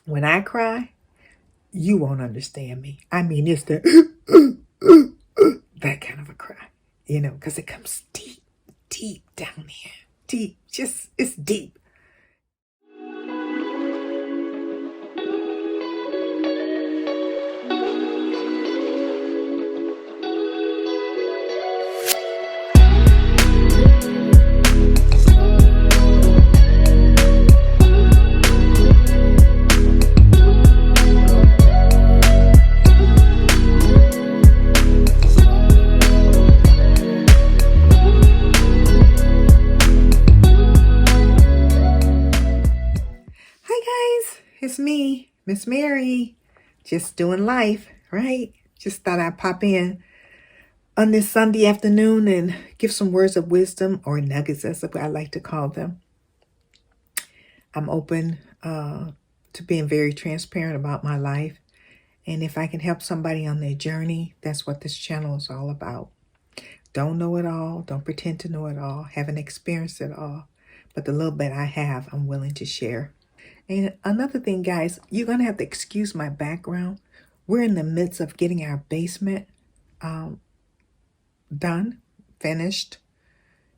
When I cry, you won't understand me. I mean, it's the that kind of a cry, because it comes deep, deep down here. Deep, just, it's deep. Hi guys, it's me, Miss Mary, just doing life, right? Just thought I'd pop in on this Sunday afternoon and give some words of wisdom, or nuggets as I like to call them. I'm open to being very transparent about my life. And if I can help somebody on their journey, that's what this channel is all about. Don't know it all. Don't pretend to know it all. Haven't experienced it all. But the little bit I have, I'm willing to share. And another thing, guys, you're going to have to excuse my background. We're in the midst of getting our basement done, finished.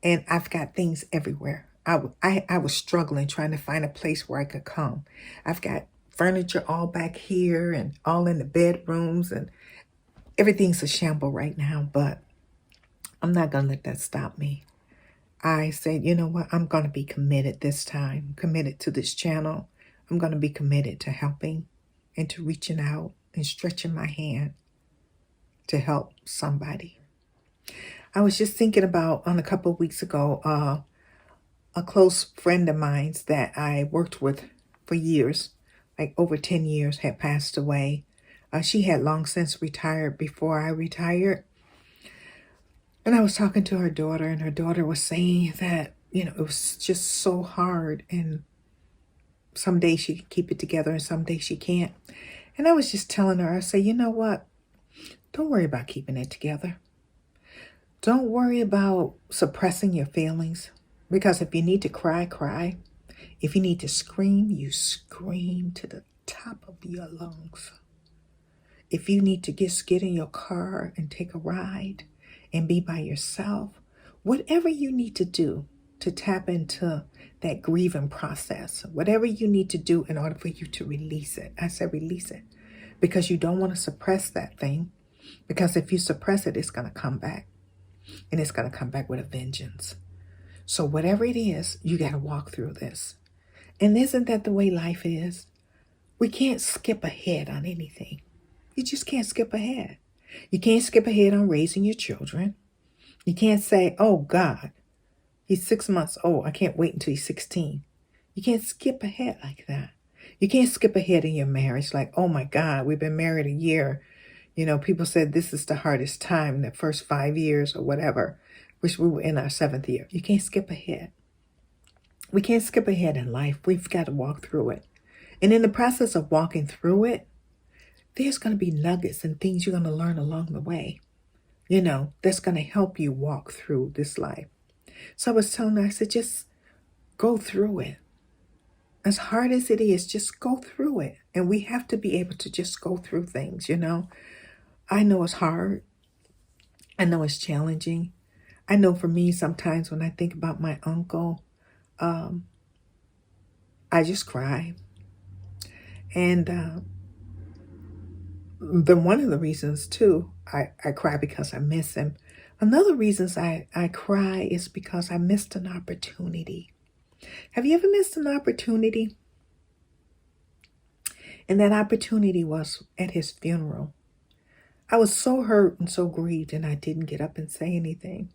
And I've got things everywhere. I was struggling trying to find a place where I could come. I've got furniture all back here and all in the bedrooms, and everything's a shamble right now, but I'm not going to let that stop me. I said, you know what? I'm going to be committed this time, committed to this channel. I'm going to be committed to helping and to reaching out and stretching my hand to help somebody. I was just thinking about, on a couple of weeks ago, a close friend of mine that I worked with for years, like over 10 years, had passed away. She had long since retired before I retired. And I was talking to her daughter, and her daughter was saying that, it was just so hard, and some days she can keep it together and some days she can't. And I was just telling her, I say, you know what? Don't worry about keeping it together. Don't worry about suppressing your feelings, because if you need to cry, cry. If you need to scream, you scream to the top of your lungs. If you need to just get in your car and take a ride and be by yourself, whatever you need to do to tap into that grieving process, whatever you need to do in order for you to release it. I said release it, because you don't want to suppress that thing, because if you suppress it, it's going to come back, and it's going to come back with a vengeance. So whatever it is, you got to walk through this. And isn't that the way life is? We can't skip ahead on anything. You just can't skip ahead. You can't skip ahead on raising your children. You can't say, oh God, he's 6 months old. I can't wait until he's 16. You can't skip ahead like that. You can't skip ahead in your marriage like, oh my God, we've been married a year. People said this is the hardest time, the first 5 years or whatever, which we were in our 7th year. You can't skip ahead. We can't skip ahead in life. We've got to walk through it. And in the process of walking through it, there's going to be nuggets and things you're going to learn along the way, that's going to help you walk through this life. So I was telling her, I said, just go through it. As hard as it is, just go through it. And we have to be able to just go through things, I know it's hard. I know it's challenging. I know for me, sometimes when I think about my uncle, I just cry. And one of the reasons too, I cry because I miss him. Another reason I cry is because I missed an opportunity. Have you ever missed an opportunity? And that opportunity was at his funeral. I was so hurt and so grieved, and I didn't get up and say anything.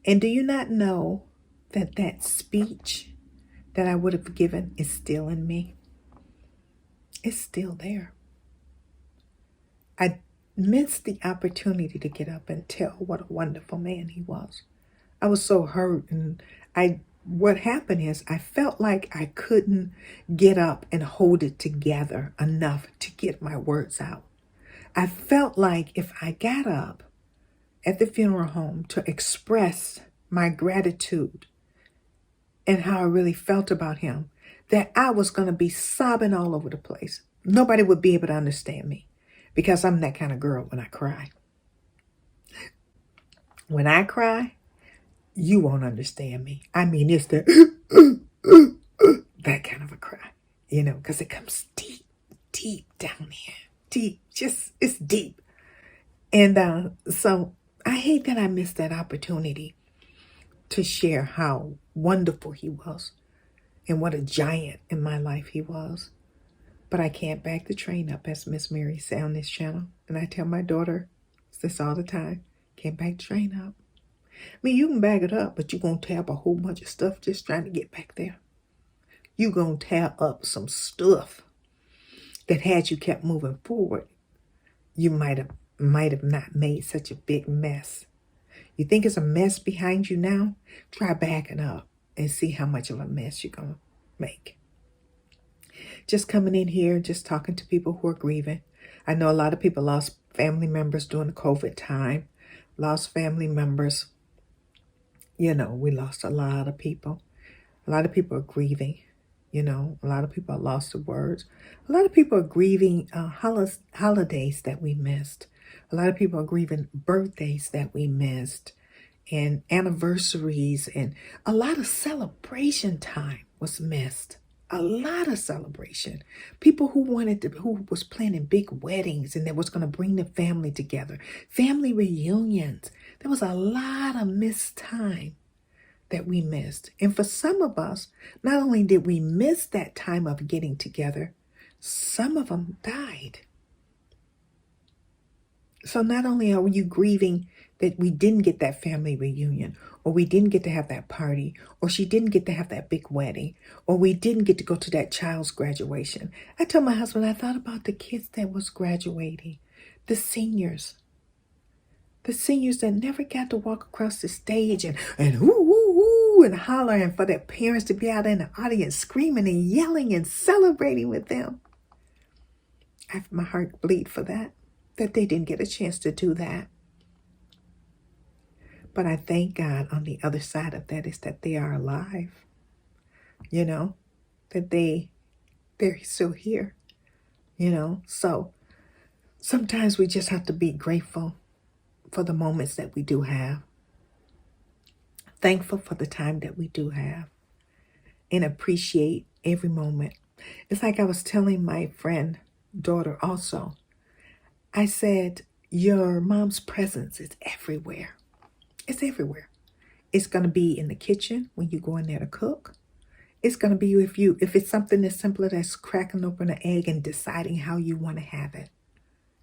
And do you not know that speech that I would have given is still in me? It's still there. I missed the opportunity to get up and tell what a wonderful man he was. I was so hurt, and what happened is I felt like I couldn't get up and hold it together enough to get my words out. I felt like if I got up at the funeral home to express my gratitude and how I really felt about him, that I was going to be sobbing all over the place. Nobody would be able to understand me because I'm that kind of girl when I cry. When I cry, you won't understand me. I mean, it's the that kind of a cry, because it comes deep, deep down here. Deep, it's deep. And so I hate that I missed that opportunity to share how wonderful he was and what a giant in my life he was. But I can't back the train up, as Miss Mary said on this channel. And I tell my daughter this all the time. Can't back the train up. I mean, you can back it up, but you're going to tear up a whole bunch of stuff just trying to get back there. You're going to tear up some stuff that had you kept moving forward, you might have not made such a big mess. You think it's a mess behind you now? Try backing up and see how much of a mess you're going to make. Just coming in here, just talking to people who are grieving. I know a lot of people lost family members during the COVID time, lost family members. We lost a lot of people. A lot of people are grieving. A lot of people have lost their words. A lot of people are grieving holidays that we missed. A lot of people are grieving birthdays that we missed and anniversaries, and a lot of celebration time was missed. A lot of celebration. People who was planning big weddings and that was going to bring the family together. Family reunions. There was a lot of missed time that we missed. And for some of us, not only did we miss that time of getting together, some of them died. So not only are you grieving that we didn't get that family reunion, or we didn't get to have that party, or she didn't get to have that big wedding, or we didn't get to go to that child's graduation. I told my husband, I thought about the kids that was graduating, the seniors that never got to walk across the stage and ooh, and holler, and for their parents to be out in the audience screaming and yelling and celebrating with them. My heart bleed for that they didn't get a chance to do that. But I thank God on the other side of that is that they are alive. That they're still here. So sometimes we just have to be grateful for the moments that we do have. Thankful for the time that we do have. And appreciate every moment. It's like I was telling my friend, daughter also. I said, your mom's presence is everywhere. It's everywhere. It's going to be in the kitchen when you go in there to cook. It's going to be if it's something as simple as cracking open an egg and deciding how you want to have it.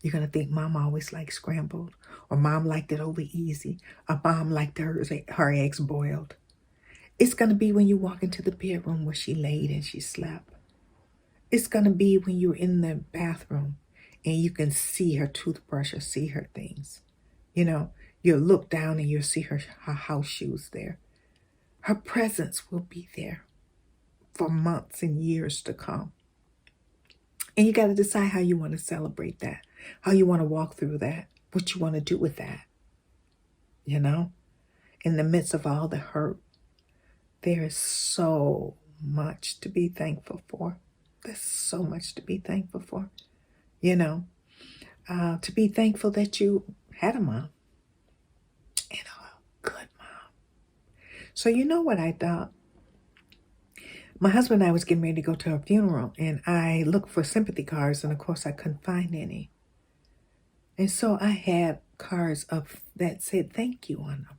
You're going to think mom always liked scrambled, or mom liked it over easy, or mom liked her eggs boiled. It's going to be when you walk into the bedroom where she laid and she slept. It's going to be when you're in the bathroom and you can see her toothbrush or see her things. You'll look down and you'll see her house shoes there. Her presence will be there for months and years to come. And you got to decide how you want to celebrate that, how you want to walk through that, what you want to do with that. In the midst of all the hurt, there is so much to be thankful for. There's so much to be thankful for. To be thankful that you had a mom, and a good mom. So what I thought? My husband and I was getting ready to go to a funeral, and I looked for sympathy cards, and of course I couldn't find any. And so I had cards that said thank you on them.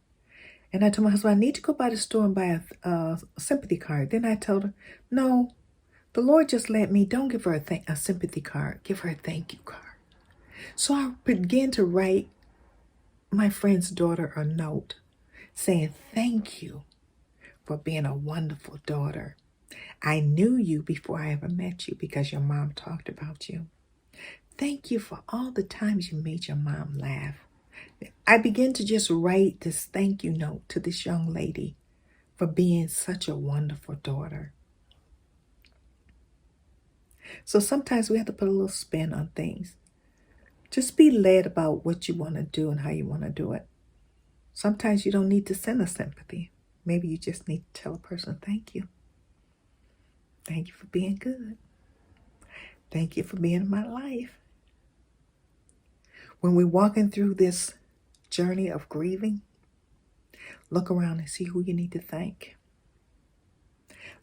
And I told my husband, I need to go by the store and buy a sympathy card. Then I told her, no, the Lord just let me, don't give her a sympathy card, give her a thank you card. So I began to write my friend's daughter a note saying, thank you for being a wonderful daughter. I knew you before I ever met you because your mom talked about you. Thank you for all the times you made your mom laugh. I began to just write this thank you note to this young lady for being such a wonderful daughter. So sometimes we have to put a little spin on things. Just be led about what you want to do and how you want to do it. Sometimes you don't need to send a sympathy. Maybe you just need to tell a person thank you. Thank you for being good. Thank you for being in my life. When we're walking through this journey of grieving, look around and see who you need to thank.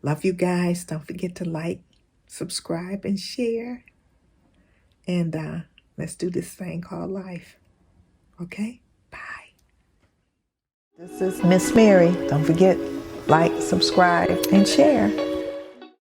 Love you guys. Don't forget to like, subscribe, and share. And let's do this thing called life. Okay? Bye. This is Miss Mary. Don't forget, like, subscribe, and share.